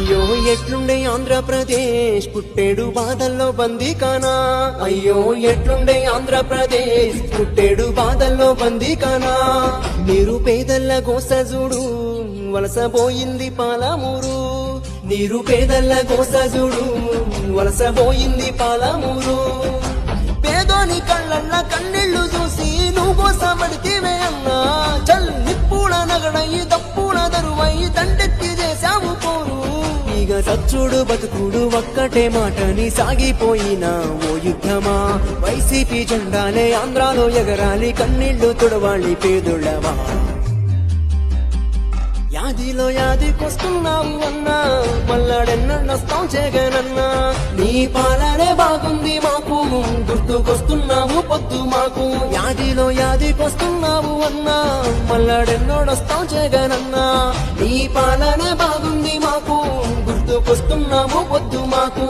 అయ్యో ఎట్లుండే ఆంధ్రప్రదేశ్ పుట్టేడు బాధల్లో బందీకానా అయ్యో ఎట్లుండే ఆంధ్రప్రదేశ్ పుట్టేడు బాధల్లో బందీకానా నిరుపేదల్ల గోసజుడు వలసబోయింది పాలమూరు నిరుపేదల్ల గోసజుడు వలసబోయింది పాలమూరు పేదోని కళ్ళన్న కన్నీళ్లు చూసి నువ్వు గోసపడితేవే అన్నా చల్ నిప్పుల నగడయి దప్పుల దరువై దండెత్తి చేశాము పోరు ఇక సచ్చుడు బతుకుడు ఒక్కటే మాటని సాగిపోయినా ఓ యుద్ధమా వైసీపీ జెండాలే ఆంధ్రాలో ఎగరాలి కన్నీళ్లు తుడవాలి పేదోళ్ళవా యాదిలో యాదికొస్తున్నావు అన్నా మల్లాడెన్నొస్తాం జగనన్నా నీ పాలనే బాగుంది మాకు గుర్తుకొస్తున్నావు పొద్దు మాకు యాదిలో యాదికొస్తున్నావు అన్నా మల్లాడెన్నోడొస్తాం జగనన్నా నీ పాలనే బాగుంది మాకు గుర్తుకొస్తున్నావు పొద్దు మాకు